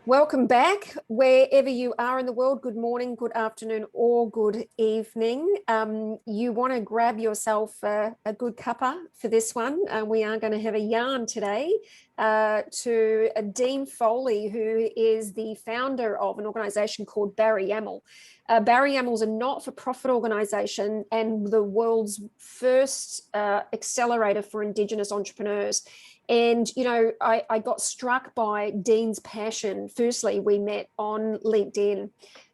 Welcome back, wherever you are in the world. Good morning, good afternoon, or good evening. You want to grab yourself a good cuppa for this one. We are going to have a yarn today to Dean Foley, who is the founder of an organisation called Barayamal. Barayamals are a not-for-profit organisation and the world's first accelerator for Indigenous entrepreneurs. And, you know, I got struck by Dean's passion. Firstly, we met on LinkedIn.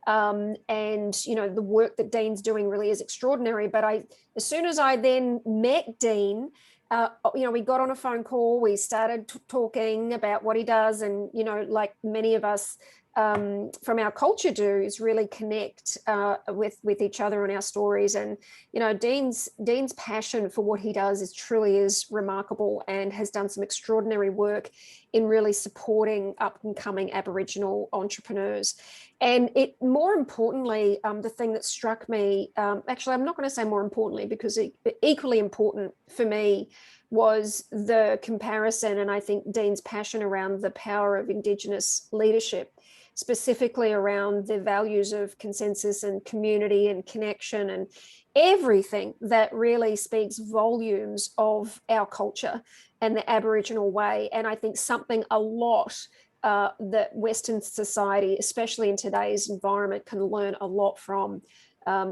And, you know, the work that Dean's doing really is extraordinary. But as soon as I then met Dean, you know, we got on a phone call, we started talking about what he does. And, you know, like many of us from our culture do, is really connect with each other and our stories. And you know, Dean's passion for what he does is truly remarkable, and has done some extraordinary work in really supporting up and coming Aboriginal entrepreneurs. And more importantly, the thing that struck me, actually, I'm not going to say more importantly, because equally important for me was the comparison, and I think Dean's passion around the power of Indigenous leadership, specifically around the values of consensus and community and connection and everything that really speaks volumes of our culture and the Aboriginal way. And I think something a lot that Western society, especially in today's environment, can learn a lot from.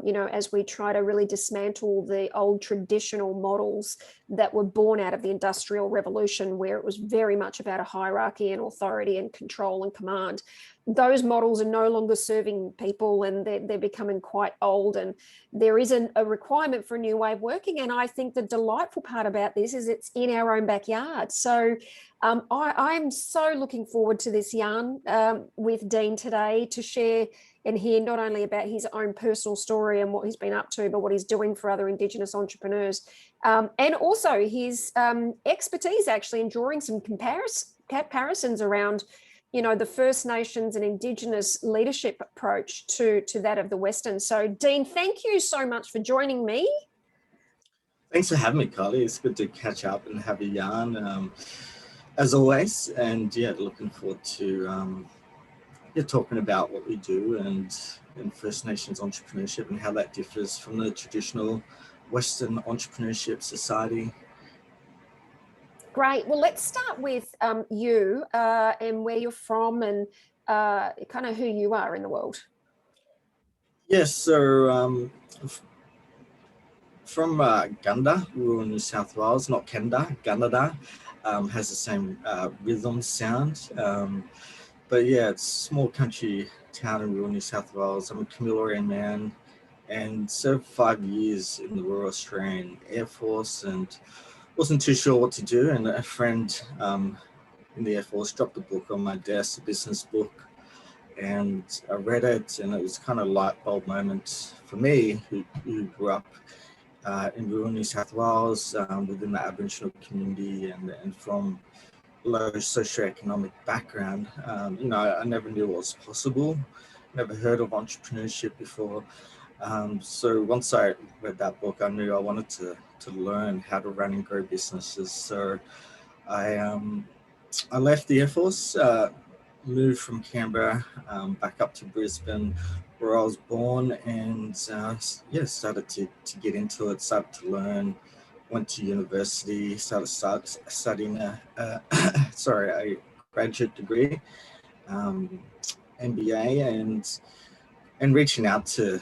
You know, as we try to really dismantle the old traditional models that were born out of the Industrial Revolution, where it was very much about a hierarchy and authority and control and command. Those models are no longer serving people, and they're becoming quite old, and there isn't a requirement for a new way of working. And I think the delightful part about this is it's in our own backyard. So I'm so looking forward to this yarn with Dean today, to share and hear not only about his own personal story and what he's been up to, but what he's doing for other Indigenous entrepreneurs, and also his expertise actually in drawing some comparisons around, you know, the First Nations and Indigenous leadership approach to that of the Western. So Dean, thank you so much for joining me. Thanks for having me, Kylie. It's good to catch up and have a yarn, as always. And yeah, looking forward to talking about what we do and in First Nations entrepreneurship and how that differs from the traditional Western entrepreneurship society. Great. Well, let's start with you and where you're from and kind of who you are in the world. Yes, so from Gunnedah, rural New South Wales, not Kenda, Gunnedah, has the same rhythm sound. But yeah, it's a small country town in rural New South Wales. I'm a Kamilaroi man and served 5 years in the Royal Australian Air Force and wasn't too sure what to do. And a friend in the Air Force dropped a book on my desk, a business book, and I read it, and it was kind of a light bulb moment for me, who grew up in rural New South Wales within the Aboriginal community and from low socioeconomic background. You know, I never knew what was possible, never heard of entrepreneurship before. So once I read that book, I knew I wanted to learn how to run and grow businesses. So I left the Air Force, moved from Canberra back up to Brisbane, where I was born, and started to get into it, started to learn. Went to university, started studying a graduate degree, MBA, and reaching out to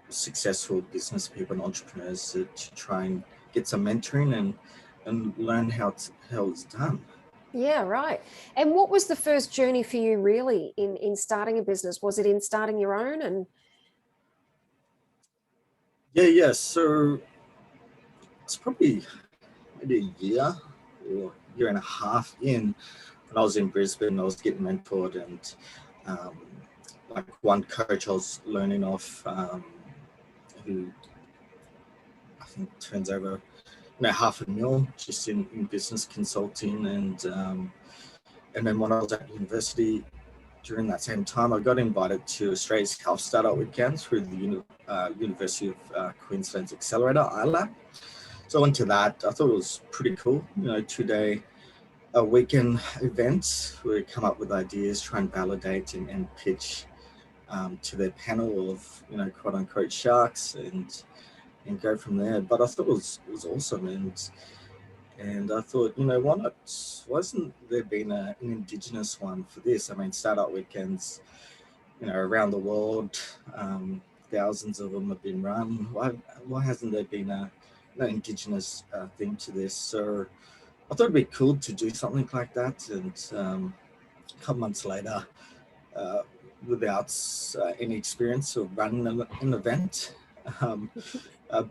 successful business people and entrepreneurs to try and get some mentoring and learn how it's done. Yeah, right. And what was the first journey for you really in starting a business? Was it in starting your own? And yeah. So it's probably maybe a year or year and a half in. When I was in Brisbane, I was getting mentored, and like one coach I was learning off, who I think turns over $500,000 just in business consulting, and then when I was at university during that same time, I got invited to Australia's Health Startup Weekend through the University of Queensland's accelerator, iLab. So I went to that. I thought it was pretty cool, 2-day a weekend event where we come up with ideas, try and validate and pitch to their panel of, quote unquote sharks, and go from there. But I thought it was awesome, and I thought, why not? Why hasn't there been an Indigenous one for this? I mean, startup weekends, around the world, thousands of them have been run. Why hasn't there been an Indigenous thing to this? So I thought it'd be cool to do something like that. And a couple months later, uh, without any experience of running an event,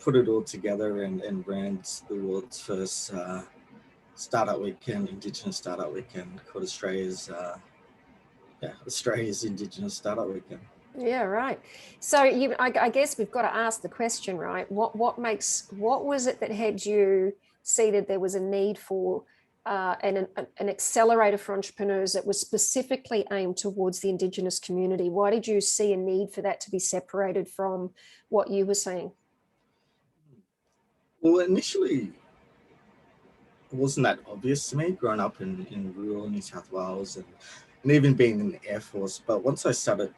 put it all together and ran the world's first startup weekend, Indigenous startup weekend, called Australia's Indigenous startup weekend. Yeah, right. So I guess we've got to ask the question, right? What was it that had you see that there was a need for an accelerator for entrepreneurs that was specifically aimed towards the Indigenous community? Why did you see a need for that to be separated from what you were seeing? Well, initially, it wasn't that obvious to me growing up in rural New South Wales and even being in the Air Force. But once I started,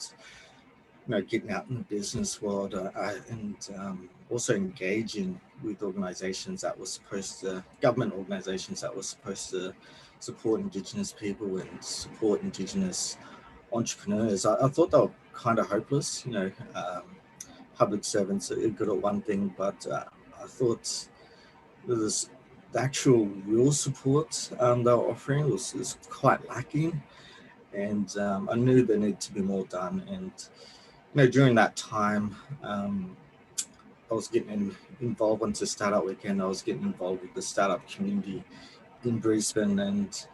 getting out in the business world and also engaging with organizations that were government organizations that were supposed to support Indigenous people and support Indigenous entrepreneurs, I thought they were kind of hopeless. Public servants are good at one thing, but I thought the actual real support they were offering was quite lacking, and I knew there needed to be more done. And during that time, I was getting involved into Startup Weekend. I was getting involved with the startup community in Brisbane, and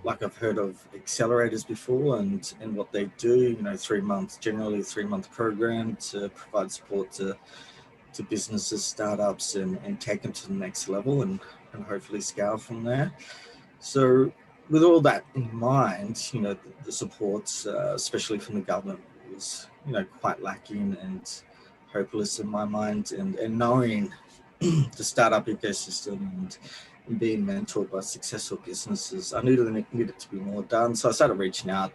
like I've heard of accelerators before and what they do. Generally 3-month program to provide support to businesses, startups, and take them to the next level and hopefully scale from there. So with all that in mind, the support, especially from the government, was quite lacking and hopeless in my mind. And knowing the startup ecosystem and being mentored by successful businesses, I knew there needed to be more done. So I started reaching out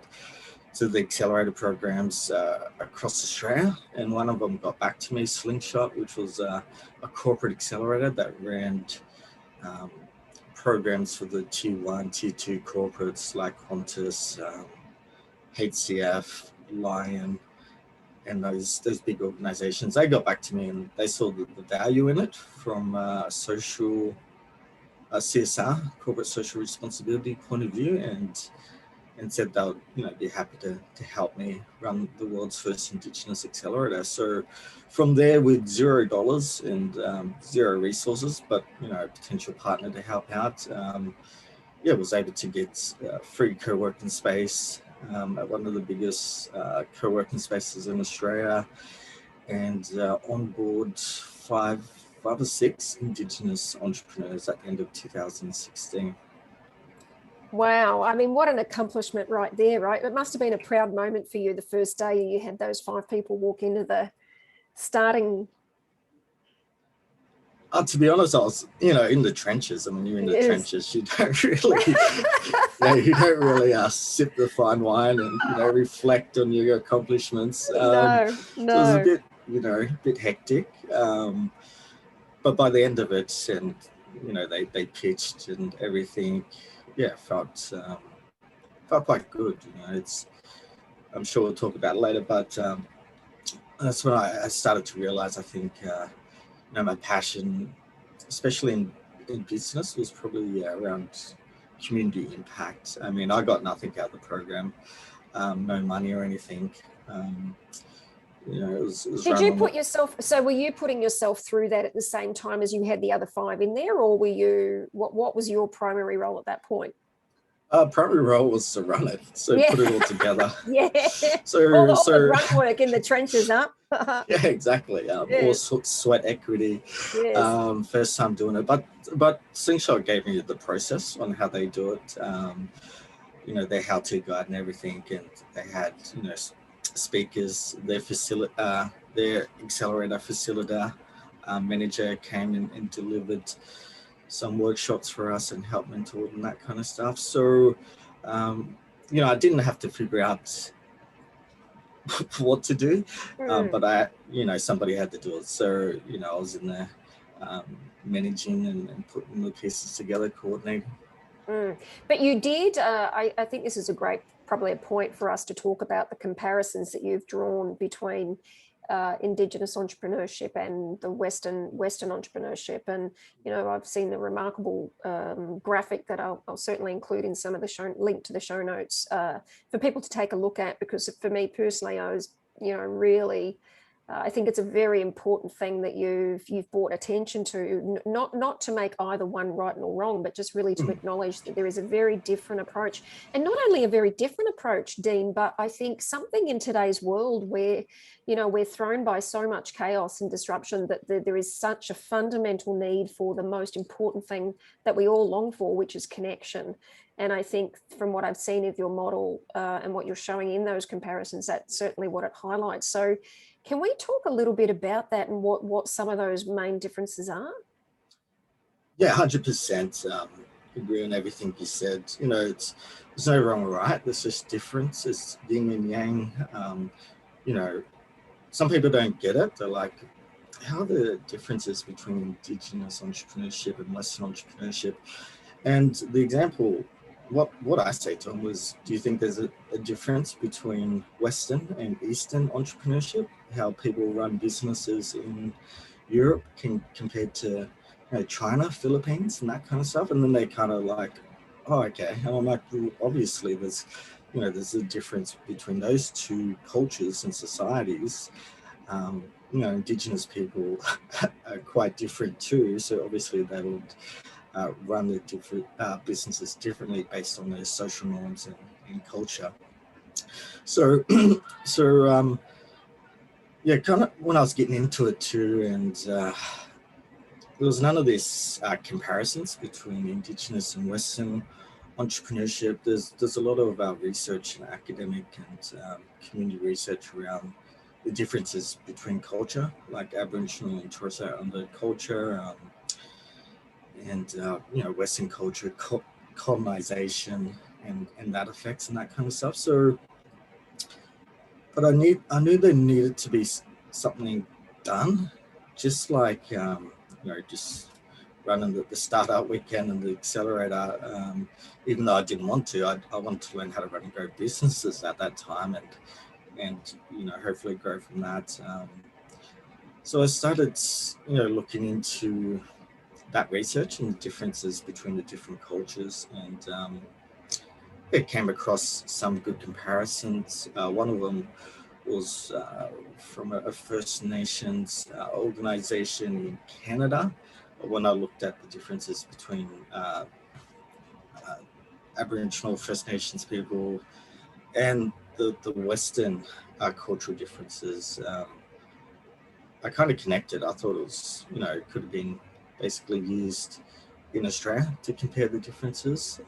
to the accelerator programs across Australia, and one of them got back to me, Slingshot, which was a corporate accelerator that ran programs for the tier 1, tier 2 corporates like Qantas, HCF, Lion, and those big organizations. They got back to me and they saw the value in it from social CSR, corporate social responsibility point of view, and said they'll be happy to help me run the world's first Indigenous accelerator. So from there, with $0 and zero resources, but a potential partner to help out, was able to get free co-working space at one of the biggest co-working spaces in Australia, and onboard five or six Indigenous entrepreneurs at the end of 2016. Wow. I mean, what an accomplishment right there, right? It must have been a proud moment for you the first day you had those 5 people walk into the starting. To be honest, I was, in the trenches. I mean, you're in the trenches. You don't really, sip the fine wine and, reflect on your accomplishments. No. So it was a bit hectic. But by the end of it, and, they pitched and everything, felt quite good. I'm sure we'll talk about it later, but that's when I started to realize, I think, my passion, especially in business, was probably around community impact. I mean, I got nothing out of the program, no money or anything. It was Did you put yourself, so were you putting yourself through that at the same time as you had the other 5 in there, or were you, what was your primary role at that point? Primary role was to run it, so put it all together. So all the grunt work in the trenches, huh? Yeah, exactly. All sweat equity. Yes. First time doing it, but Slingshot gave me the process on how they do it. Their how-to guide and everything, and they had speakers. Their accelerator facilitator manager came and delivered some workshops for us and help mentor and that kind of stuff. So, you know, I didn't have to figure out what to do, but you know, somebody had to do it. So, you know, I was in there managing and putting the pieces together, coordinating. But you did, I think this is probably a point for us to talk about the comparisons that you've drawn between Indigenous entrepreneurship and the Western entrepreneurship. And, you know, I've seen the remarkable graphic that I'll certainly include in some of the link to the show notes for people to take a look at, because for me personally, I was, you know, really, I think it's a very important thing that you've brought attention to, not to make either one right or wrong, but just really to acknowledge that there is a very different approach. And not only a very different approach, Dean, but I think something in today's world where, you know, we're thrown by so much chaos and disruption that there is such a fundamental need for the most important thing that we all long for, which is connection. And I think from what I've seen of your model and what you're showing in those comparisons, that's certainly what it highlights. So can we talk a little bit about that and what some of those main differences are? Yeah, 100%. Agree on everything you said. You know, there's no wrong or right. There's just difference. It's yin and yang. You know, some people don't get it. They're like, how are the differences between Indigenous entrepreneurship and Western entrepreneurship? And the example, what I say to them was, do you think there's a difference between Western and Eastern entrepreneurship? How people run businesses in Europe compared to, you know, China, Philippines, and that kind of stuff? And then they kind of like, oh, okay. And I'm like, well, obviously there's, you know, there's a difference between those two cultures and societies. You know, Indigenous people are quite different too. So obviously they would run their different businesses differently based on their social norms and culture. So, yeah, kind of when I was getting into it too, and there was none of this comparisons between Indigenous and Western entrepreneurship. There's a lot of research and academic and community research around the differences between culture, like Aboriginal and Torres Strait Islander culture, and you know, Western culture, colonization, and that effects and that kind of stuff. So, but I knew there needed to be something done, just like you know, just running the startup weekend and the accelerator. Even though I didn't want to, I wanted to learn how to run and grow businesses at that time, and you know, hopefully grow from that. So I started, you know, looking into that research and the differences between the different cultures, and it came across some good comparisons. One of them was from a First Nations organization in Canada. When I looked at the differences between Aboriginal First Nations people and the Western cultural differences, I kind of connected. I thought it was, you know, it could have been basically used in Australia to compare the differences.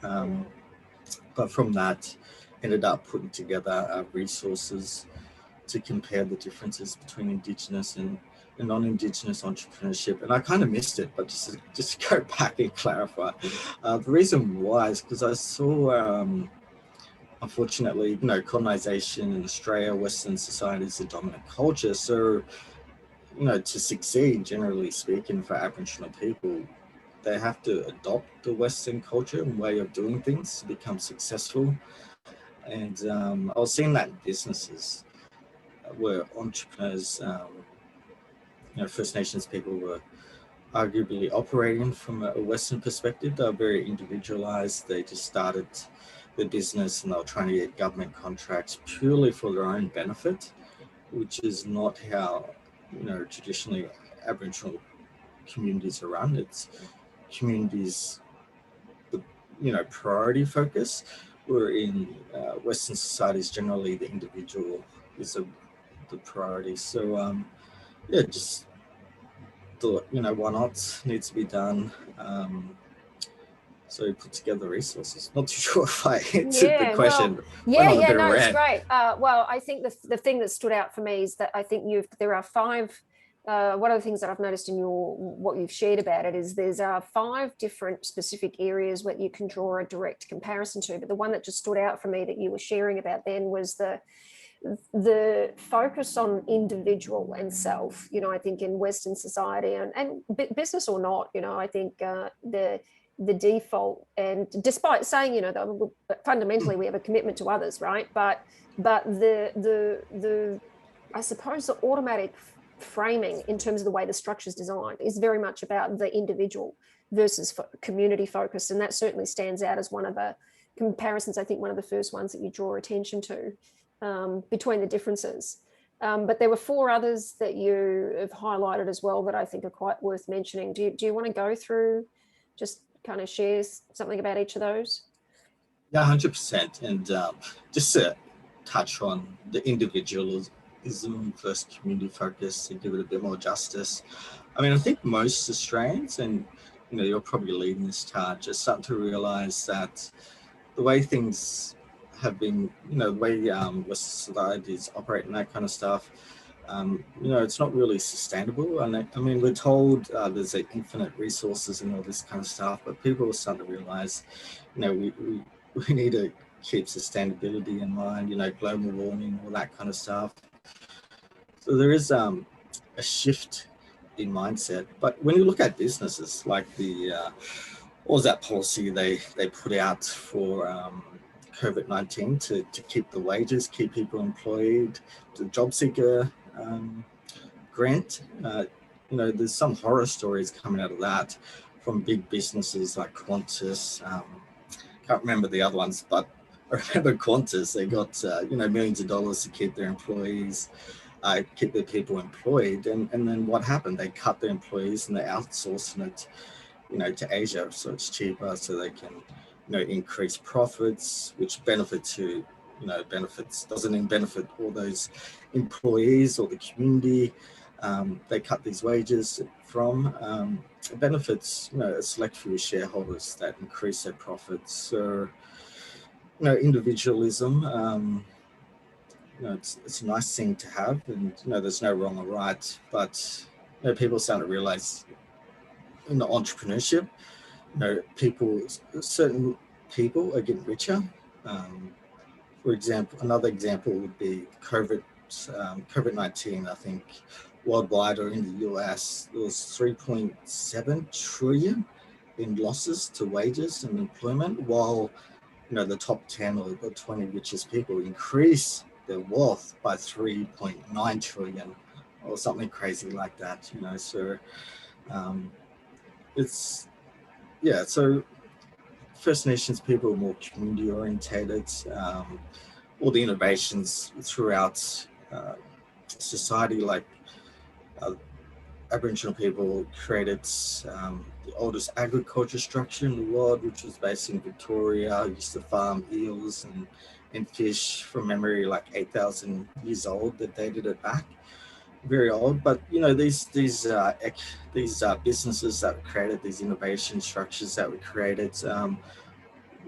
But from that, ended up putting together resources to compare the differences between Indigenous and non-Indigenous entrepreneurship. And I kind of missed it, but just to go back and clarify. The reason why is because I saw, unfortunately, you know, colonization in Australia, Western society is the dominant culture. So, you know, to succeed, generally speaking, for Aboriginal people, they have to adopt the Western culture and way of doing things to become successful. And I was seeing that in businesses where entrepreneurs, you know, First Nations people were arguably operating from a Western perspective. They were very individualized. They just started their business and they were trying to get government contracts purely for their own benefit, which is not how, you know, traditionally Aboriginal communities are run. It's communities, you know, priority focus, where in Western societies generally the individual is the priority. So yeah, just thought, you know, why not, needs to be done. So put together resources. Not too sure if I answered the question. Well, no, it's great. Well, I think the thing that stood out for me is that I think there are five one of the things that I've noticed in what you've shared about it is there's 5 different specific areas where you can draw a direct comparison to, but the one that just stood out for me that you were sharing about then was the focus on individual and self. I think in Western society and business or not, I think the default, and despite saying, fundamentally we have a commitment to others, right? But the I suppose the automatic framing in terms of the way the structure is designed is very much about the individual versus community focused, and that certainly stands out as one of the comparisons. I think one of the first ones that you draw attention to between the differences. But there were 4 others that you have highlighted as well that I think are quite worth mentioning. Do you want to go through, just kind of share something about each of those? Yeah, 100%. And just to touch on the individualism versus community focus and give it a bit more justice. I mean, I think most Australians, and you're probably leading this charge, are starting to realise that the way things have been, the way Western societies operate and that kind of stuff, it's not really sustainable. And I mean, we're told there's infinite resources and all this kind of stuff, but people are starting to realise, we need to keep sustainability in mind, global warming, all that kind of stuff. So there is a shift in mindset. But when you look at businesses like what was that policy they put out for COVID-19 to keep the wages, keep people employed, the job seeker grant, there's some horror stories coming out of that from big businesses like Qantas. Can't remember the other ones, but I remember Qantas, they got millions of dollars to keep their employees, keep their people employed, and then what happened? They cut their employees and they outsourced it, to Asia, so it's cheaper, so they can, increase profits, which benefits doesn't benefit all those employees or the community. They cut these wages from. It benefits, a select few shareholders that increase their profits. So, individualism, it's a nice thing to have, and there's no wrong or right, but people starting to realize in the entrepreneurship, certain people are getting richer. For example, another example would be COVID-19. I think worldwide or in the US, there was 3.7 trillion in losses to wages and employment, while the top 10 or the 20 richest people increase their wealth by 3.9 trillion or something crazy like that. So so First Nations people are more community orientated. All the innovations throughout society, like Aboriginal people created the oldest agriculture structure in the world, which was based in Victoria. Used to farm eels and fish from memory, like 8,000 years old. That dated it back, very old. But these businesses that were created, these innovation structures that were created,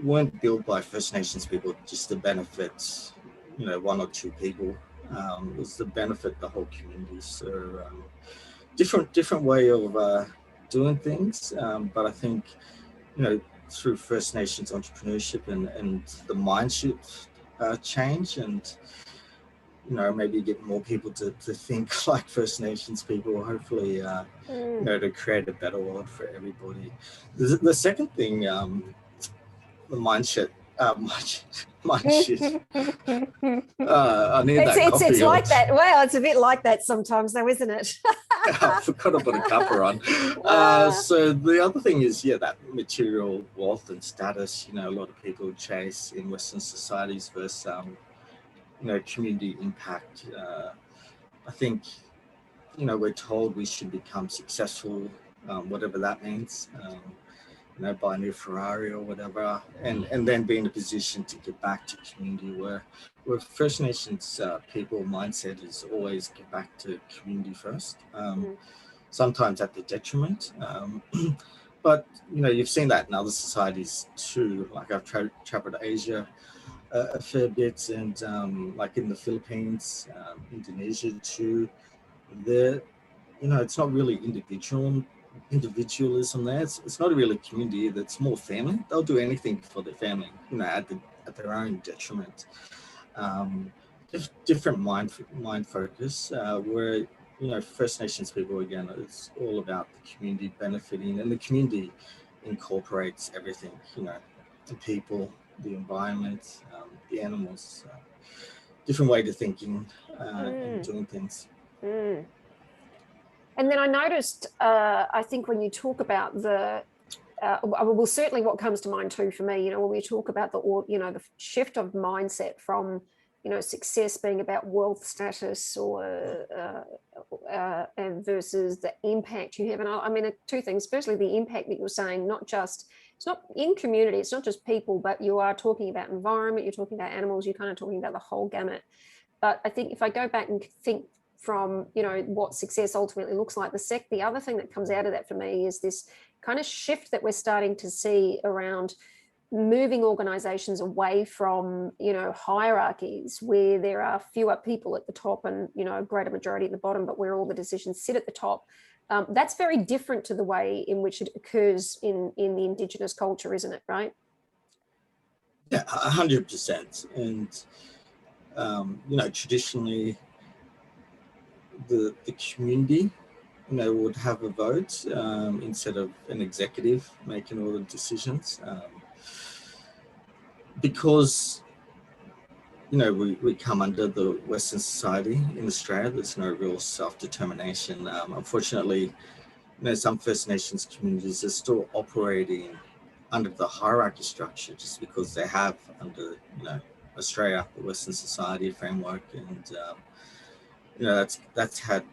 weren't built by First Nations people just to benefit, 1 or 2 people. It was to benefit the whole community. So different way of doing things. But I think, through First Nations entrepreneurship and the mindset change, and maybe get more people to think like First Nations people, hopefully, to create a better world for everybody. The second thing, the mindset. Mindset. I need that coffee. It's like that. Well, it's a bit like that sometimes, though, isn't it? I forgot to put a cover on. So the other thing is, that material wealth and status. A lot of people chase in Western societies versus, community impact. I think, we're told we should become successful, whatever that means. Buy a new Ferrari or whatever, and then be in a position to get back to community where First Nations people mindset is always get back to community first. Sometimes at the detriment, but you've seen that in other societies too. Like I've traveled to Asia a fair bit, and like in the Philippines, Indonesia too. it's not really individualism there. It's not really community. That's more family. They'll do anything for their family, at their own detriment. Different mind focus, where First Nations people, again, it's all about the community benefiting, and the community incorporates everything. The people, the environment, the animals. Different way to thinking and doing things. And then I noticed, I think when you talk about well, certainly what comes to mind too for me, when we talk about the shift of mindset from, success being about wealth status or versus the impact you have. And I mean, two things. Firstly, the impact that you're saying, it's not in community, it's not just people, but you are talking about environment, you're talking about animals, you're kind of talking about the whole gamut. But I think if I go back and think from, what success ultimately looks like, the other thing that comes out of that for me is this kind of shift that we're starting to see around moving organizations away from, hierarchies where there are fewer people at the top and, a greater majority at the bottom, but where all the decisions sit at the top. That's very different to the way in which it occurs in the Indigenous culture, isn't it? Right? Yeah, 100%. And, traditionally, the community, would have a vote instead of an executive making all the decisions. Because, we come under the Western society in Australia, there's no real self-determination. Unfortunately, some First Nations communities are still operating under the hierarchy structure just because they have under, Australia, the Western society framework. And, that's had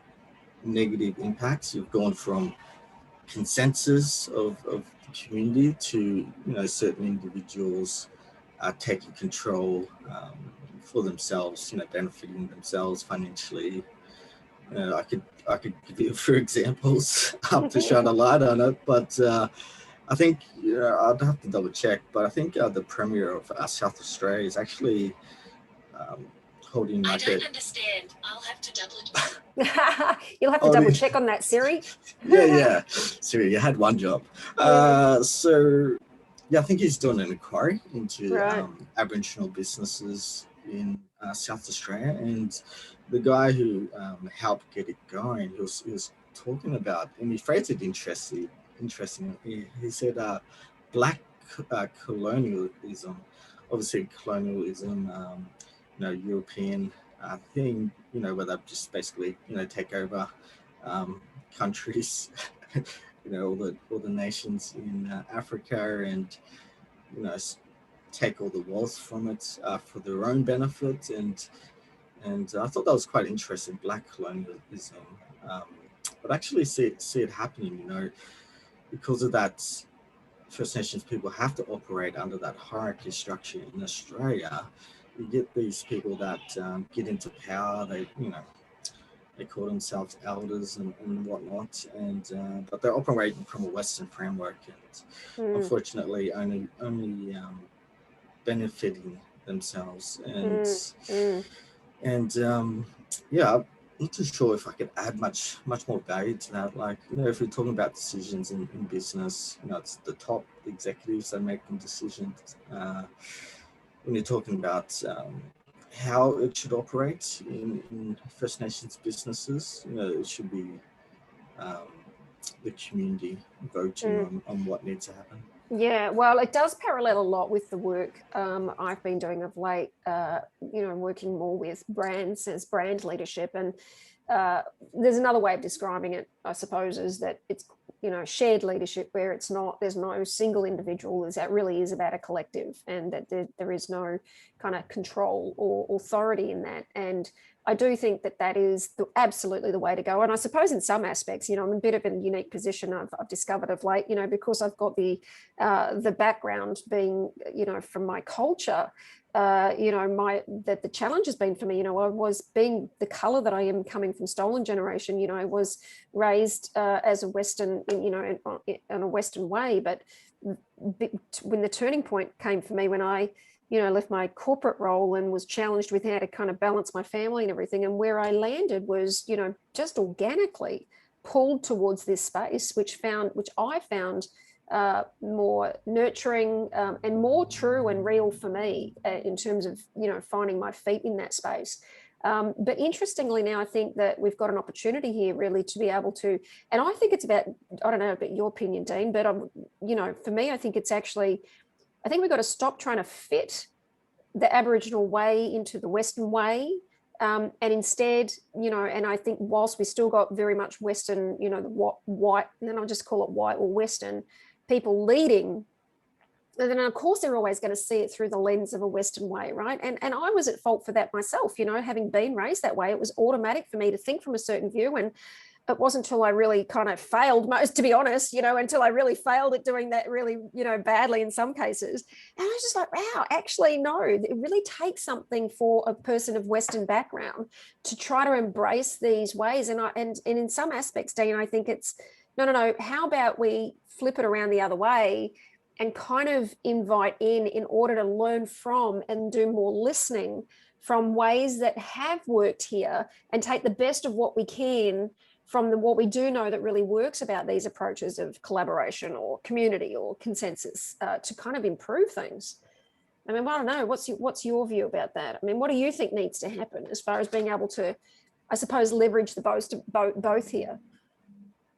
negative impacts. You've gone from consensus of the community to certain individuals taking control for themselves, benefiting themselves financially. I could give you a few examples to shine a light on it, but I think I'd have to double check. But I think the Premier of South Australia is actually holding. I don't understand. I'll have to double check. You'll have to double check on that, Siri. yeah. Siri, you had one job. So, I think he's doing an inquiry into Aboriginal businesses in South Australia, and the guy who helped get it going, he was talking about, and he phrased it interestingly. He said, "Black colonialism, obviously colonialism, European thing, where they just basically, take over countries, all the nations in Africa, and take all the wealth from it for their own benefit." And I thought that was quite interesting, Black colonialism. But actually see it happening, because of that. First Nations people have to operate under that hierarchy structure in Australia. You get these people that get into power. They call themselves elders and whatnot, and but they're operating from a Western framework, and unfortunately only benefiting themselves. And I'm not too sure if I could add much more value to that. Like, if we're talking about decisions in business, it's the top executives that make them decisions. When you're talking about how it should operate in First Nations businesses, it should be the community voting on what needs to happen. Yeah, well, it does parallel a lot with the work I've been doing of late, working more with brands as brand leadership. And there's another way of describing it, I suppose, is that it's, shared leadership, where there's no single individual. That really is about a collective, and that there is no kind of control or authority in that. And I do think that is absolutely the way to go. And I suppose in some aspects, I'm in a bit of a unique position I've discovered of late, because I've got the background being, from my culture, that the challenge has been for me, I was being the color that I am, coming from stolen generation, I was raised as a Western, in a Western way. But when the turning point came for me, when I left my corporate role and was challenged with how to kind of balance my family and everything, and where I landed was, just organically, pulled towards this space, which I found more nurturing and more true and real for me in terms of, you know, finding my feet in that space. But interestingly now, I think that we've got an opportunity here really to be able to, and I think it's about, I don't know about your opinion, Dean, but you know, for me, I think it's actually, I think we've got to stop trying to fit the Aboriginal way into the Western way. And instead, you know, and I think whilst we still got very much Western, you know, the white, and then I'll just call it white or Western people leading, and then of course they're always going to see it through the lens of a Western way, right? And I was at fault for that myself, you know, having been raised that way. It was automatic for me to think from a certain view, and it wasn't until I really kind of failed, most to be honest, you know, until I really failed at doing that really, you know, badly in some cases. And I was just like, wow, actually, no, it really takes something for a person of Western background to try to embrace these ways. And in some aspects, Dean, I think it's, no, how about we flip it around the other way and kind of invite in order to learn from and do more listening from ways that have worked here and take the best of what we can from what we do know that really works about these approaches of collaboration or community or consensus to kind of improve things. I mean, I don't know, what's your view about that? I mean, what do you think needs to happen as far as being able to, I suppose, leverage the both here?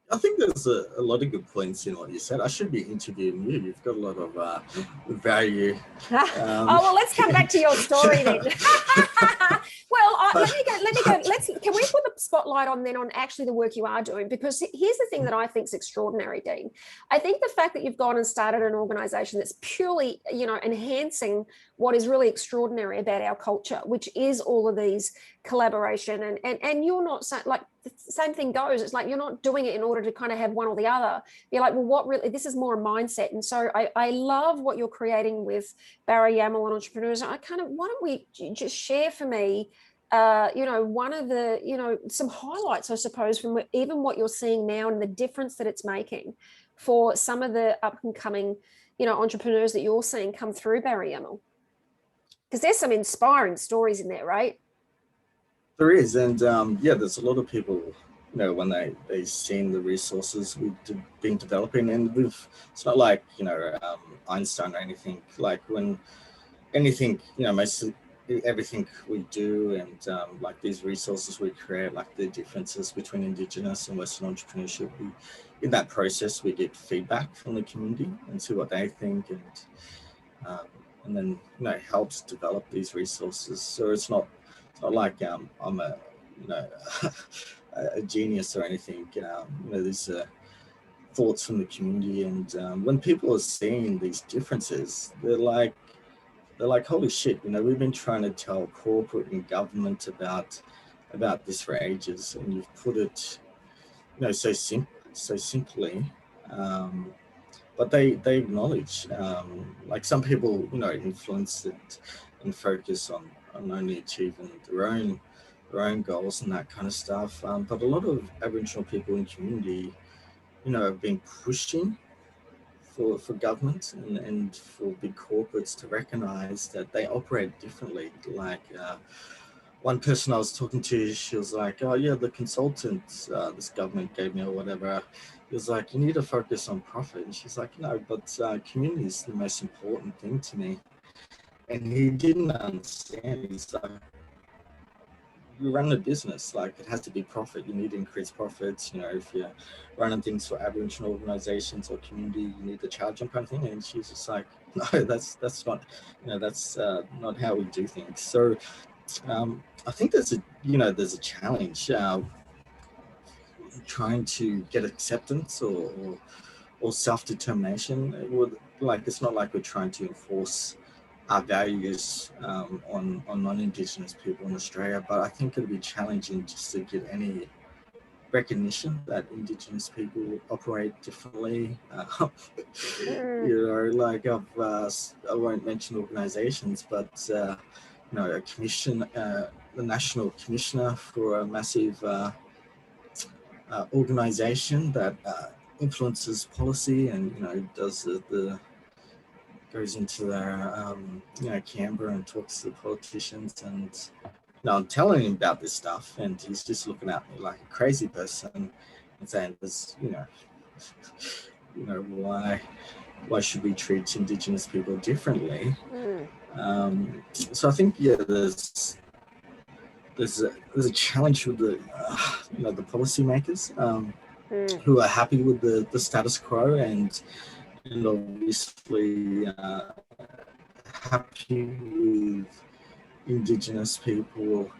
I think there's a lot of good points in what you said. I should be interviewing you. You've got a lot of value. Oh, well, let's come back to your story then. Well, let me go. Can we put the spotlight on actually the work you are doing? Because here's the thing that I think is extraordinary, Dean. I think the fact that you've gone and started an organisation that's purely, you know, enhancing what is really extraordinary about our culture, which is all of these collaboration, and you're not like, the same thing goes. It's like you're not doing it in order to kind of have one or the other. You're like, well, what really, this is more a mindset. And so I love what you're creating with Barayamal and entrepreneurs. I kind of, why don't we just share for me, you know, one of the, you know, some highlights, I suppose, from even what you're seeing now and the difference that it's making for some of the up and coming, you know, entrepreneurs that you're seeing come through Barayamal. Because there's some inspiring stories in there, right? There is, and yeah, there's a lot of people, you know, when they've seen the resources we've been developing, and it's not like, you know, Einstein or anything, like when anything, you know, everything we do and like these resources we create, like the differences between Indigenous and Western entrepreneurship, in that process we get feedback from the community and see what they think, and then, you know, it helps develop these resources. So it's not like I'm a, you know, a genius or anything. You know, these thoughts from the community, and when people are seeing these differences, they're like, holy shit! You know, we've been trying to tell corporate and government about this for ages, and you've put it, you know, so simply. But they acknowledge, like some people, you know, influence it and focus on only achieving their own goals and that kind of stuff. But a lot of Aboriginal people in community, you know, have been pushing for government and for big corporates to recognize that they operate differently. Like one person I was talking to, she was like, oh yeah, the consultant this government gave me or whatever, he was like, you need to focus on profit. And she's like, no, but community is the most important thing to me. And he didn't understand. He's like, you run a business, like it has to be profit. You need to increase profits. You know, if you're running things for Aboriginal organizations or community, you need to charge them kind of thing. And she's just like, no, that's not, you know, that's not how we do things. So I think there's a challenge trying to get acceptance or self-determination. It's not like we're trying to enforce our values on non-Indigenous people in Australia, but I think it'll be challenging just to get any recognition that Indigenous people operate differently. You know, like I won't mention organisations, but you know, a commission, the National Commissioner for a massive organisation that influences policy and, you know, does the goes into their, you know, Canberra and talks to the politicians, and you know, I'm telling him about this stuff, and he's just looking at me like a crazy person. and saying there's, why should we treat Indigenous people differently? So I think, yeah, there's a challenge with the the policymakers who are happy with the status quo and obviously happy with Indigenous people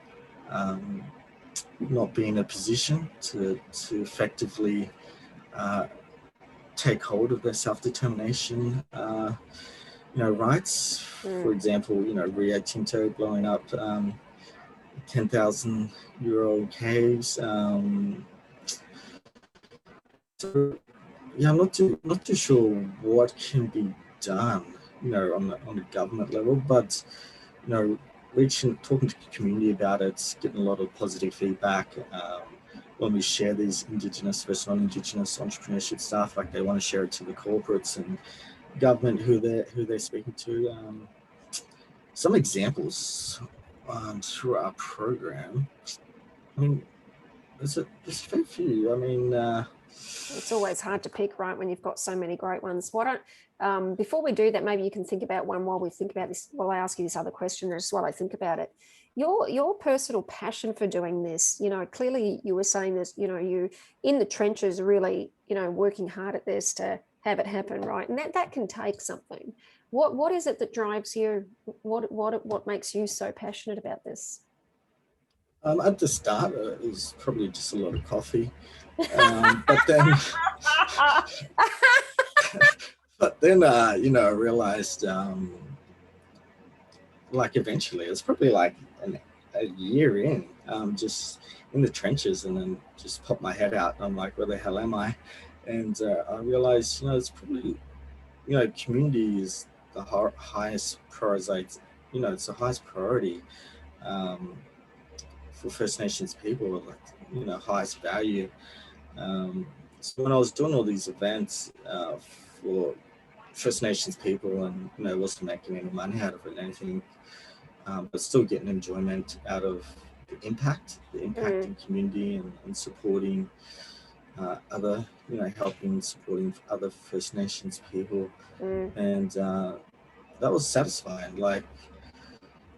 not being in a position to effectively take hold of their self-determination rights. For example, Rio Tinto blowing up 10,000-year-old caves. So yeah, I'm not too sure what can be done, on the government level, but talking to the community about it, getting a lot of positive feedback. When we share these Indigenous versus non-Indigenous entrepreneurship stuff, like they want to share it to the corporates and government who they're speaking to. Some examples through our program. I mean, there's a fair few. I mean, it's always hard to pick, right, when you've got so many great ones. Why don't, before we do that, maybe you can think about one while we think about this, while I ask you this other question, just while I think about it. Your personal passion for doing this, clearly you were saying this, you in the trenches really, working hard at this to have it happen, right? And that can take something. What is it that drives you? What makes you so passionate about this? At the start, it was probably just a lot of coffee, but then, I realized, eventually, it's probably like a year in, just in the trenches, and then just pop my head out. And I'm like, where the hell am I? And I realized, it's probably, community is the highest priority. It's the highest priority. For First Nations people, highest value. So when I was doing all these events for First Nations people, and wasn't making any money out of it, anything, but still getting enjoyment out of the impact in community and supporting other, supporting other First Nations people, and that was satisfying. Like,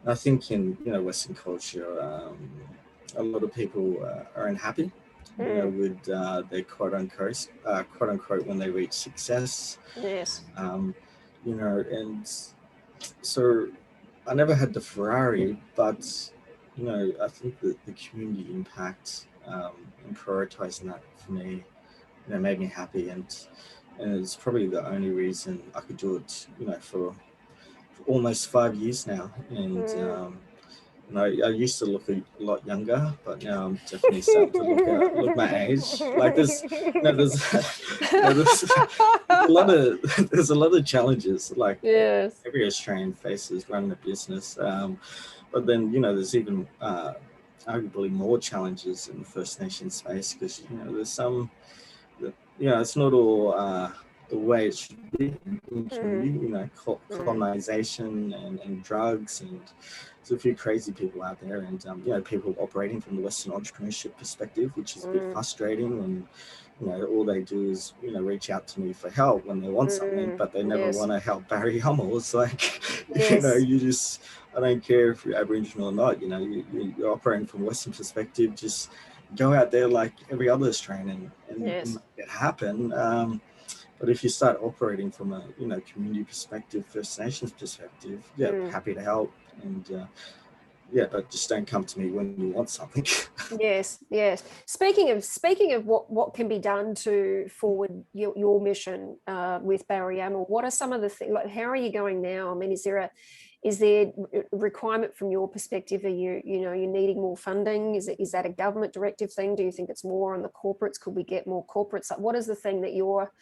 I think in Western culture, a lot of people are unhappy, with their quote unquote when they reach success. Yes. And so I never had the Ferrari, but I think that the community impact and prioritizing that for me, made me happy, and it's probably the only reason I could do it, for almost 5 years now. And I used to look a lot younger, but now I'm definitely starting to look my age. Like there's a lot of challenges, like yes, every Australian faces running a business. But then there's even arguably more challenges in the First Nations space, because there's some that it's not all the way it should be in community. Colonization and drugs, and there's a few crazy people out there, and people operating from the Western entrepreneurship perspective, which is a bit frustrating. And all they do is reach out to me for help when they want something, but they never want to help Barayamals. Like you just, I don't care if you're Aboriginal or not. You're operating from a Western perspective. Just go out there like every other Australian and make it happen. But if you start operating from a community perspective, First Nations perspective, happy to help, and but just don't come to me when you want something. Yes. Speaking of what can be done to forward your mission with Barayamal, what are some of the things? Like, how are you going now? I mean, is there a requirement from your perspective? Are you needing more funding? Is that a government directive thing? Do you think it's more on the corporates? Could we get more corporates? Like, what is the thing that you're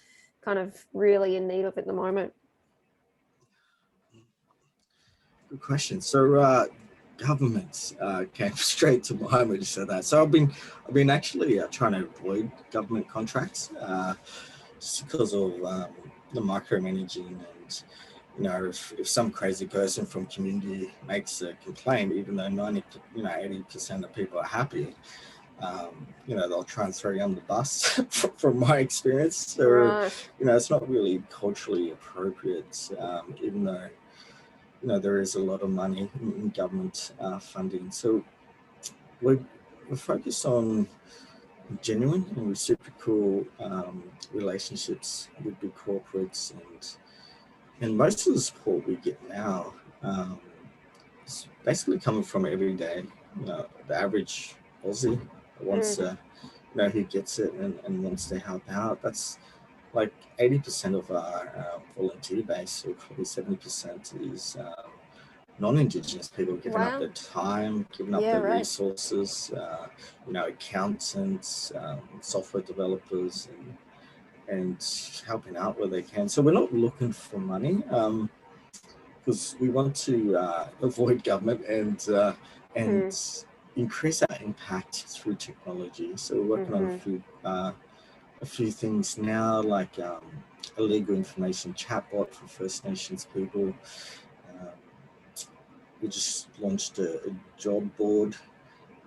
kind of really in need of at the moment? Good question. So governments came straight to mind when you said that. So I've been actually trying to avoid government contracts just because of the micromanaging, and if some crazy person from community makes a complaint, even though 80% of people are happy, they'll try and throw you under the bus from my experience. So, Right. it's not really culturally appropriate, even though, there is a lot of money in government funding. So we're focused on genuine and reciprocal relationships with big corporates, and most of the support we get now is basically coming from everyday, the average Aussie wants to, who gets it and wants to help out. That's like 80% of our volunteer base, so probably 70% is non-Indigenous people giving up their time, giving up their resources, accountants, software developers, and helping out where they can. So we're not looking for money because we want to avoid government and increase our impact through technology. So we're working on a few things now, like a legal information chatbot for First Nations people. We just launched a job board,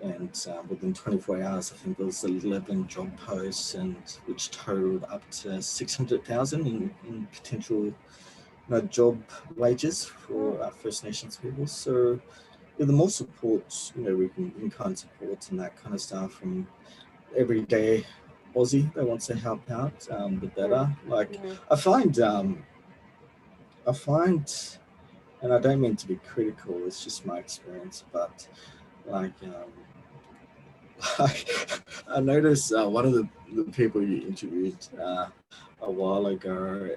and within 24 hours, I think there was 11 job posts, and which totaled up to 600,000 in potential job wages for First Nations people. So the more support we can kind of support and that kind of stuff from everyday Aussie that wants to help out, the better. I find, and I don't mean to be critical, it's just my experience, but I noticed one of the people you interviewed a while ago,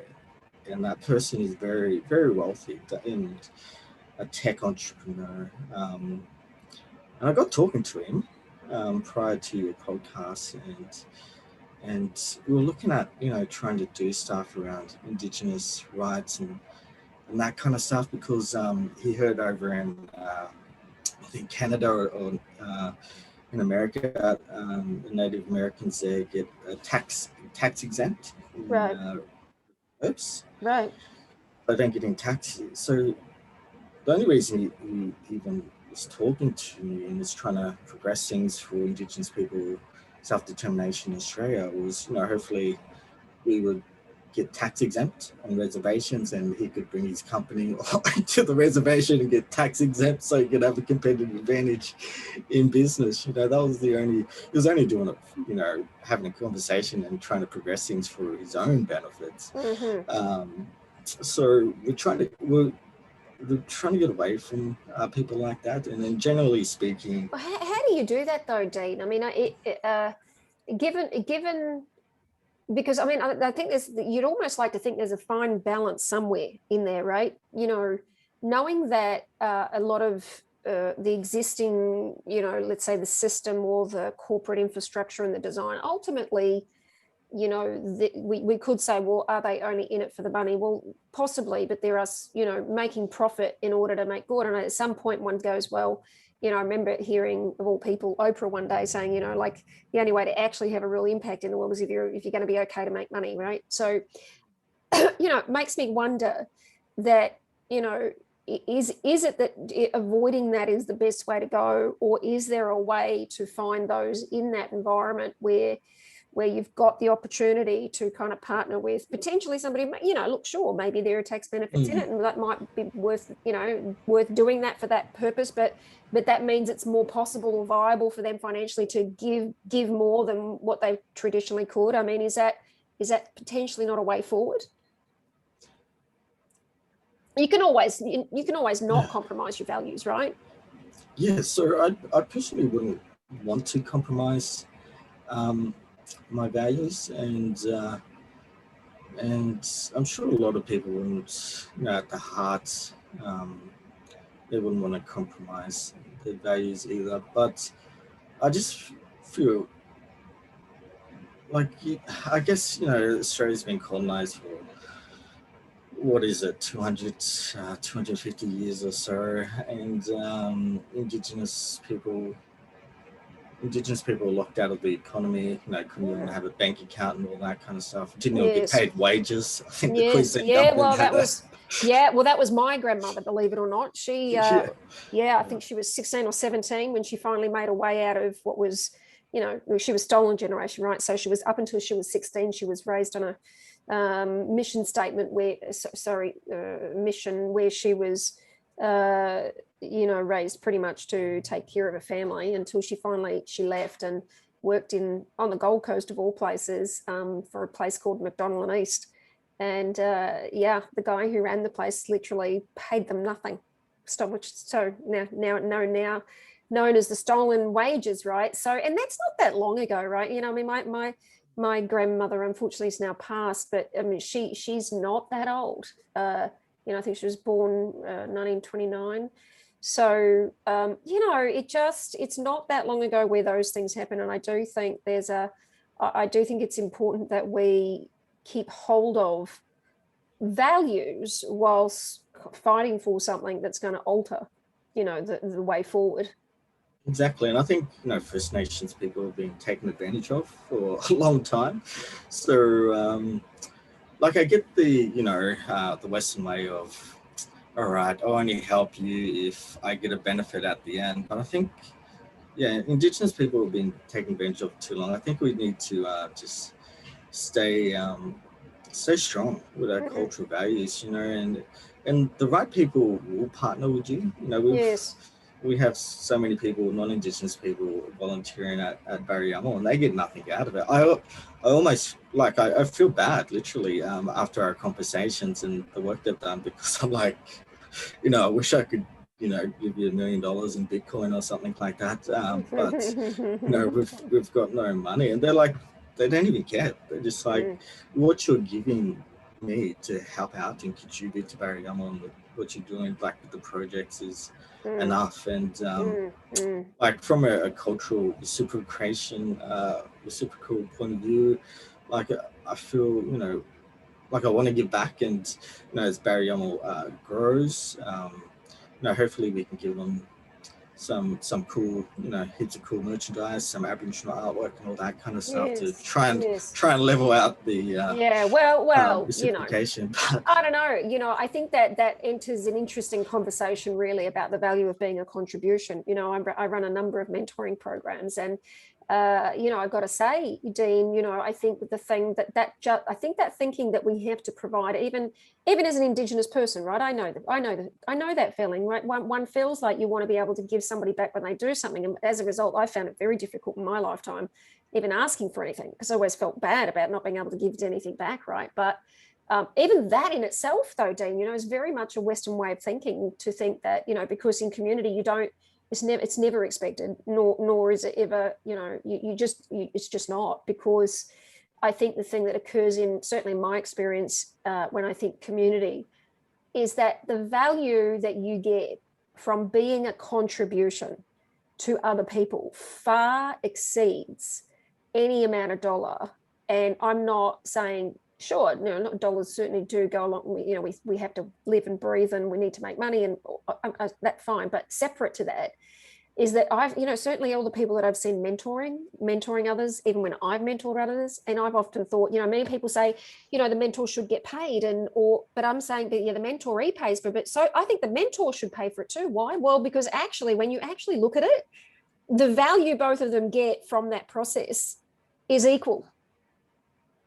and that person is very, very wealthy and a tech entrepreneur. And I got talking to him prior to your podcast, and we were looking at trying to do stuff around Indigenous rights and that kind of stuff, because he heard over in I think Canada or in America, Native Americans there get tax exempt. Right. Right. They don't get in tax. So the only reason he even was talking to me and was trying to progress things for Indigenous people, self-determination in Australia, was hopefully we would get tax exempt on reservations, and he could bring his company to the reservation and get tax exempt, so he could have a competitive advantage in business. That was he was only doing it, having a conversation and trying to progress things for his own benefits. So we're trying to get away from people like that, and then generally speaking. Well, how do you do that though, Dean? I mean, given. Because I mean, I think you'd almost like to think there's a fine balance somewhere in there, right? Knowing that a lot of the existing, let's say the system or the corporate infrastructure and the design, ultimately, we could say, well, are they only in it for the money? Well, possibly, but there are, making profit in order to make good. And at some point one goes, well, I remember hearing, of all people, Oprah one day saying, the only way to actually have a real impact in the world is if you're going to be okay to make money, right? So, it makes me wonder that, is it that avoiding that is the best way to go, or is there a way to find those in that environment where you've got the opportunity to kind of partner with potentially somebody, look, sure, maybe there are tax benefits in it, and that might be worth doing that for that purpose, but that means it's more possible or viable for them financially to give more than what they traditionally could. I mean, is that potentially not a way forward? You can always not compromise your values, right? Yeah, so I personally wouldn't want to compromise my values, and I'm sure a lot of people wouldn't, at the heart, they wouldn't want to compromise their values either. But I just feel like, I guess, Australia's been colonized for, what is it, 250 years or so, and Indigenous people were locked out of the economy, couldn't even have a bank account and all that kind of stuff. Didn't even get paid wages. I think the Queensland government that was my grandmother, believe it or not. She, I think she was 16 or 17 when she finally made a way out of what was, you know, she was stolen generation, right? So she was, up until she was 16, she was raised on a mission statement where, mission where she was, you know, raised pretty much to take care of her family until she left and worked on the Gold Coast of all places, for a place called McDonald and East. And yeah, the guy who ran the place literally paid them nothing. So now known as the stolen wages, right? So, and that's not that long ago, right? You know, I mean, my grandmother unfortunately is now passed, but I mean, she's not that old. You know, I think she was born 1929. So, you know, it's not that long ago where those things happen. And I do think it's important that we keep hold of values whilst fighting for something that's going to alter, you know, the way forward. Exactly. And I think, you know, First Nations people have been taken advantage of for a long time. So, like, I get the, you know, the Western way of, all right, I'll only help you if I get a benefit at the end. But I think, yeah, Indigenous people have been taken advantage of too long. I think we need to just stay strong with our cultural values, you know, and the right people will partner with you. You know, we have so many people, non-Indigenous people, volunteering at Barayamal, and they get nothing out of it. I almost, like, I feel bad, literally, after our conversations and the work they've done, because I'm like, you know, I wish I could, you know, give you $1 million in Bitcoin or something like that. But, you know, we've got no money, and they're like, they don't even care. They're just like, what you're giving me to help out and contribute to Barayamals and what you're doing, like, with the projects is enough. And like, from a cultural reciprocal point of view, like, I feel, you know, like I want to give back. And, you know, as Barayamal grows, you know, hopefully we can give them some cool, you know, heaps of cool merchandise, some Aboriginal artwork and all that kind of stuff to try and level out the reciprocation. You know, I don't know, you know, I think that enters an interesting conversation really about the value of being a contribution. You know, I run a number of mentoring programs, and you know, I've got to say, Dean, you know, I think the thing I think that thinking that we have to provide, even as an Indigenous person, right? I know that feeling, right? One feels like you want to be able to give somebody back when they do something. And as a result, I found it very difficult in my lifetime, even asking for anything, because I always felt bad about not being able to give anything back, right? But even that in itself, though, Dean, you know, is very much a Western way of thinking, to think that, you know, because in community you don't, it's never expected, nor is it ever, you know, it's just not. Because I think the thing that occurs in, certainly my experience, when I think community, is that the value that you get from being a contribution to other people far exceeds any amount of dollar. And I'm not saying, sure, no, dollars certainly do go along. You know, we have to live and breathe, and we need to make money, and that's fine. But separate to that is that I've, you know, certainly all the people that I've seen mentoring others, even when I've mentored others, and I've often thought, you know, many people say, you know, the mentor should get paid, but I'm saying that, yeah, the mentoree pays for it. But so I think the mentor should pay for it too. Why? Well, because actually, when you actually look at it, the value both of them get from that process is equal.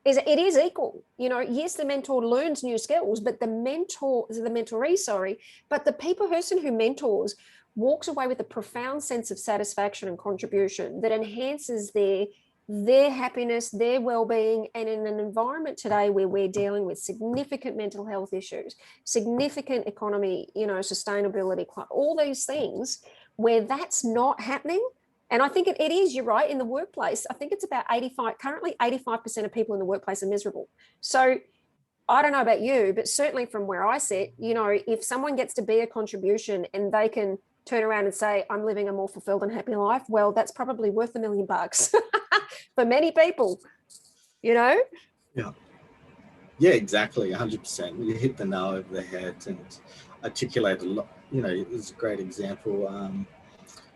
It is equal. You know, yes, the mentor learns new skills, but the mentoree, but the person who mentors walks away with a profound sense of satisfaction and contribution that enhances their happiness, their well-being. And in an environment today where we're dealing with significant mental health issues, significant economy, you know, sustainability, all these things, where that's not happening. And I think it is, you're right, in the workplace. I think it's about 85% of people in the workplace are miserable. So I don't know about you, but certainly from where I sit, you know, if someone gets to be a contribution and they can turn around and say, I'm living a more fulfilled and happy life, well, that's probably worth $1 million for many people, you know? Yeah, exactly. 100%. You hit the nail over the head and articulate a lot. You know, it's a great example.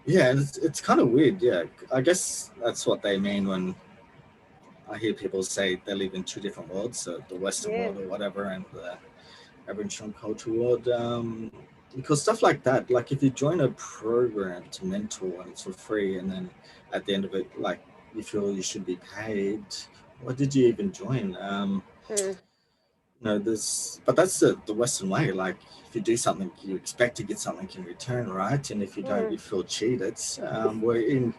Yeah, it's kind of weird. Yeah, I guess that's what they mean when I hear people say they live in two different worlds, so the Western world or whatever, and the Aboriginal culture world. Because stuff like that, like if you join a program to mentor and it's for free, and then at the end of it, like you feel you should be paid, why did you even join? No, but that's the Western way. Like, if you do something, you expect to get something in return, right? And if you don't, you feel cheated. Where in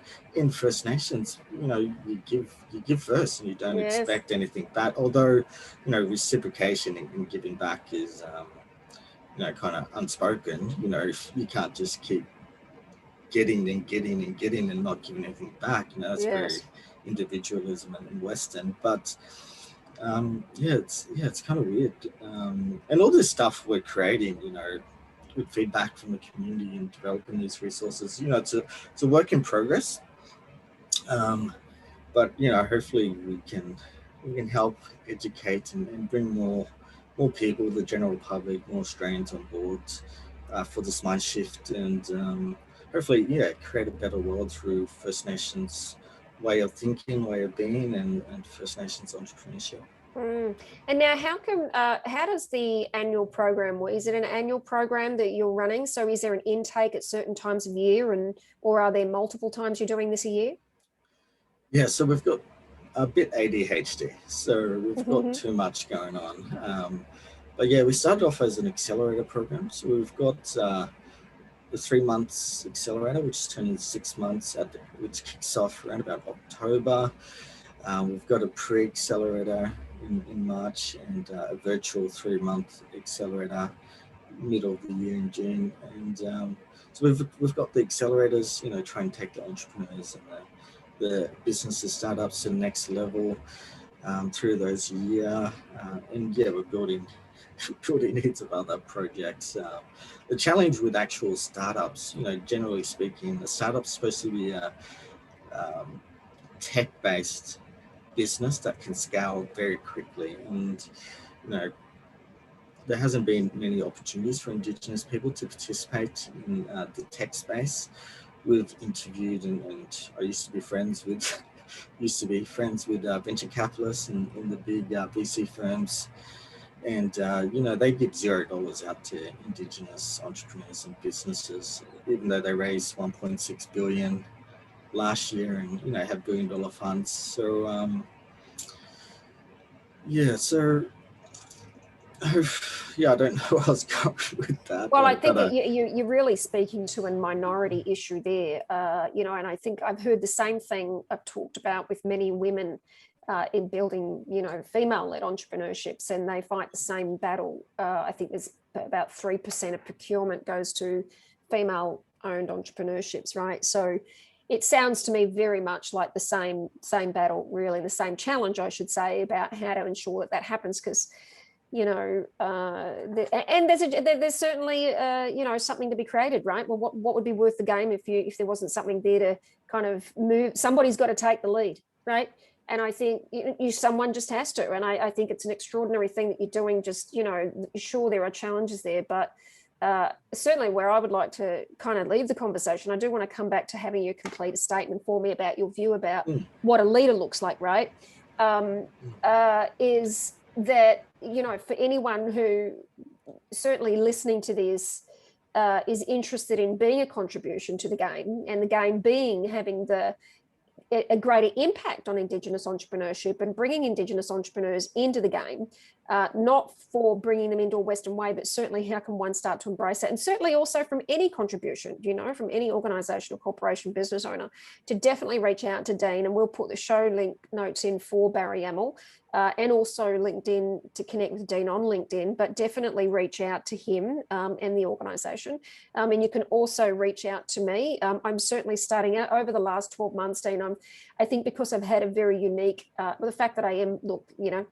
First Nations, you give first, and you don't expect anything back. Although, reciprocation in giving back is, kind of unspoken. If you can't just keep getting and not giving anything back. That's very individualism and Western. But it's kind of weird. And all this stuff we're creating, with feedback from the community and developing these resources, it's a work in progress. But hopefully we can help educate and bring more people, the general public, more Australians on board for this mind shift, and hopefully create a better world through First Nations way of thinking, way of being, and First Nations entrepreneurship. And now how does the annual program work? Is it an annual program that you're running? So is there an intake at certain times of year, or are there multiple times you're doing this a year? Yeah, so we've got a bit ADHD, so we've got too much going on. But yeah, we started off as an accelerator program. So we've got the 3 months accelerator, which is turning 6 months, which kicks off around about October. We've got a pre-accelerator in March, and a virtual 3-month accelerator middle of the year in June. And so we've got the accelerators, try and take the entrepreneurs and the businesses, startups to the next level through those year. And we're building heaps of other projects. The challenge with actual startups, generally speaking, the startup's supposed to be a tech-based business that can scale very quickly, and there hasn't been many opportunities for Indigenous people to participate in the tech space. We've interviewed and I used to be friends with venture capitalists in the big VC firms, and they give $0 out to Indigenous entrepreneurs and businesses, even though they raised 1.6 billion last year and have $1 billion funds. So I don't know what I was going with that. Well, I think that you're really speaking to a minority issue there, and I think I've heard the same thing I've talked about with many women in building, female-led entrepreneurships, and they fight the same battle. I think there's about 3% of procurement goes to female-owned entrepreneurships, right? So it sounds to me very much like the same battle, really, the same challenge, I should say, about how to ensure that happens, because and there's certainly something to be created, right? Well, what would be worth the game if there wasn't something there to kind of move? Somebody's got to take the lead, right? And I think someone just has to. And I think it's an extraordinary thing that you're doing. Just sure, there are challenges there, but certainly where I would like to kind of leave the conversation, I do want to come back to having you complete a statement for me about your view about what a leader looks like, right? Is that, for anyone who certainly listening to this is interested in being a contribution to the game, and the game being having a greater impact on Indigenous entrepreneurship and bringing Indigenous entrepreneurs into the game, not for bringing them into a Western way, but certainly how can one start to embrace that? And certainly also from any contribution, from any organisation or corporation business owner, to definitely reach out to Dean, and we'll put the show link notes in for Barayamal, and also LinkedIn to connect with Dean on LinkedIn, but definitely reach out to him and the organisation. And you can also reach out to me. I'm certainly starting out over the last 12 months, Dean. I think because I've had a very unique, the fact that I am,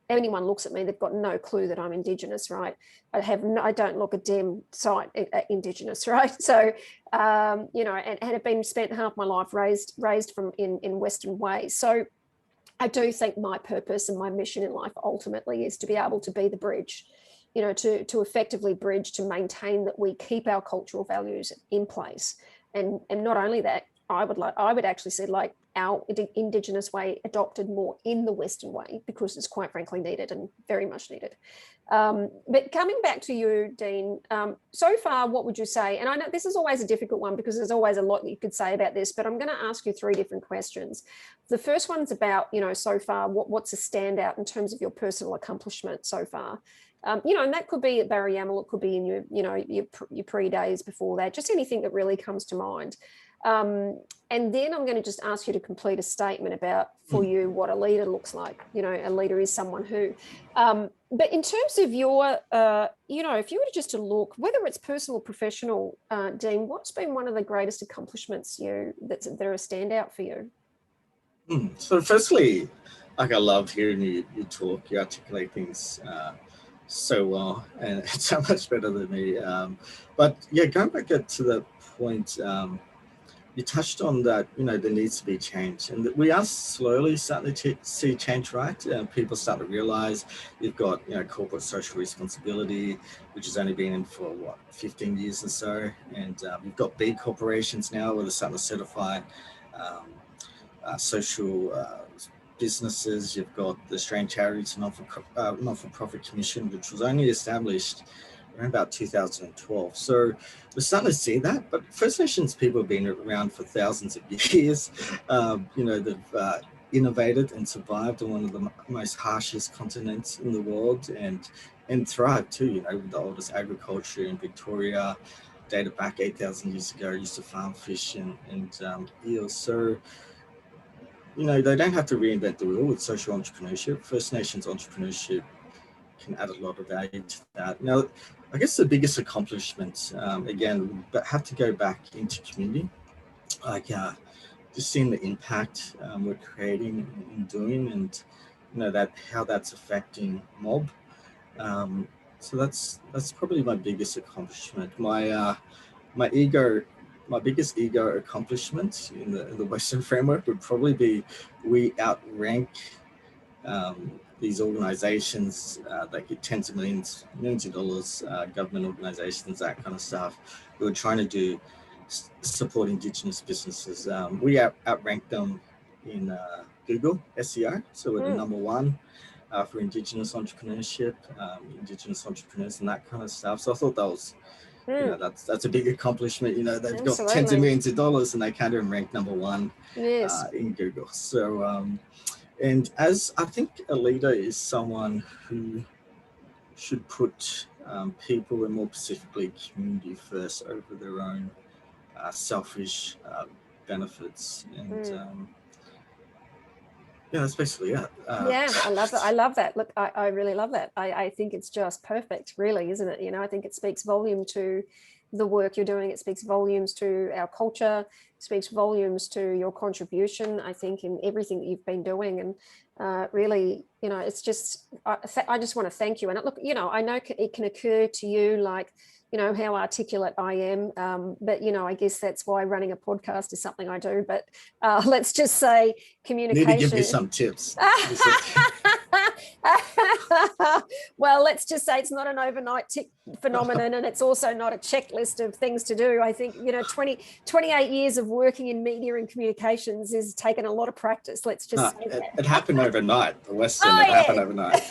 anyone looks at me, they've got no clue that I'm Indigenous, right? I don't look a damn sight Indigenous, right? So, and have been spent half my life raised from in Western ways. So I do think my purpose and my mission in life ultimately is to be able to be the bridge, to effectively bridge, to maintain that we keep our cultural values in place. And not only that, I would actually say like our Indigenous way adopted more in the Western way, because it's quite frankly needed and very much needed. But coming back to you, Dean, so far, what would you say? And I know this is always a difficult one because there's always a lot that you could say about this, but I'm going to ask you 3 different questions. The first one's about, so far, what's a standout in terms of your personal accomplishment so far? And that could be at Barayamal, it could be in your pre-days before that, just anything that really comes to mind. And then I'm going to just ask you to complete a statement about, for you, what a leader looks like. A leader is someone who, but in terms of your, if you were just to look, whether it's personal or professional, Dean, what's been one of the greatest accomplishments that are a standout for you? So firstly, I love hearing you talk, you articulate things so well, and it's so much better than me. But yeah, going back to the point, you touched on that, there needs to be change, and that we are slowly starting to see change, right? People start to realize you've got, corporate social responsibility, which has only been in for 15 years or so. And you've got big corporations now where they're starting to certify social businesses. You've got the Australian Charities Not-for-Profit Commission, which was only established around about 2012. So we're starting to see that, but First Nations people have been around for thousands of years. They've innovated and survived on one of the most harshest continents in the world, and thrived too, with the oldest agriculture in Victoria, dated back 8,000 years ago, used to farm fish and eels. So they don't have to reinvent the wheel with social entrepreneurship. First Nations entrepreneurship can add a lot of value to that. Now, I guess the biggest accomplishment, again, but have to go back into community, just seeing the impact we're creating and doing, and how that's affecting mob. So that's probably my biggest accomplishment. My biggest ego accomplishment in the Western framework would probably be we outrank these organizations that get tens of millions of dollars, government organizations, that kind of stuff. We were trying to do support Indigenous businesses. We outrank them in Google SEO, so we're the number 1 for Indigenous entrepreneurship, Indigenous entrepreneurs, and that kind of stuff. So I thought that was, that's a big accomplishment. They've got tens of millions of dollars and they can't even rank number 1 in Google. So. And as I think a leader is someone who should put people, and more specifically community, first over their own selfish benefits. And that's basically it. I love that. I love that. Look, I really love that. I think it's just perfect, really, isn't it? I think it speaks volume to the work you're doing. It speaks volumes to our culture, speaks volumes to your contribution, I think, in everything that you've been doing. And really, it's just, I just want to thank you. And look, I know it can occur to you like, how articulate I am. But, I guess that's why running a podcast is something I do. But let's just say communication. Need to give me some tips. Well, let's just say it's not an overnight phenomenon, and it's also not a checklist of things to do. I think, 28 years of working in media and communications has taken a lot of practice. Let's just say that. It happened overnight. The Western, it happened overnight.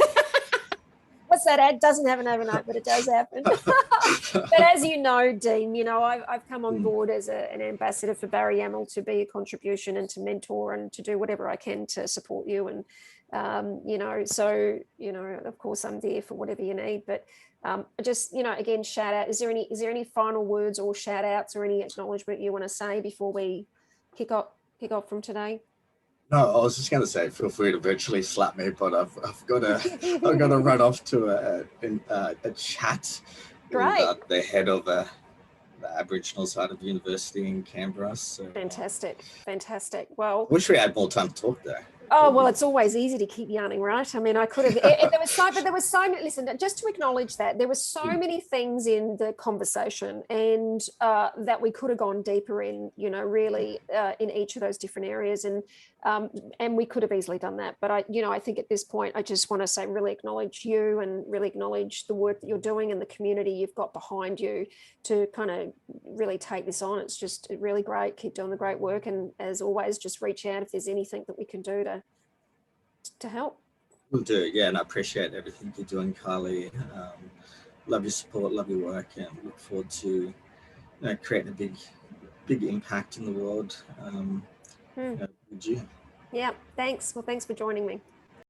What's that ad? Doesn't happen overnight, but it does happen. But as you know, Dean, I've come on board as an ambassador for Barayamal to be a contribution and to mentor and to do whatever I can to support you. And, so, of course, I'm there for whatever you need. But just, again, shout out. Is there any final words or shout outs or any acknowledgement you want to say before we kick off from today? No, I was just going to say, feel free to virtually slap me, but I've got to run off to a chat with the head of the Aboriginal side of university in Canberra. So fantastic. Well, wish we had more time to talk though. Oh, well, it's always easy to keep yarning, right? I mean, I could have, there was so many, listen, just to acknowledge that there were so many things in the conversation and that we could have gone deeper in, you know, really in each of those different areas. And we could have easily done that. But I think at this point, I just want to say, really acknowledge you and really acknowledge the work that you're doing and the community you've got behind you to kind of really take this on. It's just really great. Keep doing the great work. And as always, just reach out if there's anything that we can do to help. Will do, yeah, and I appreciate everything you're doing, Kylie. Love your support, love your work, and look forward to creating a big impact in the world. With you. Yeah, thanks. Well, thanks for joining me.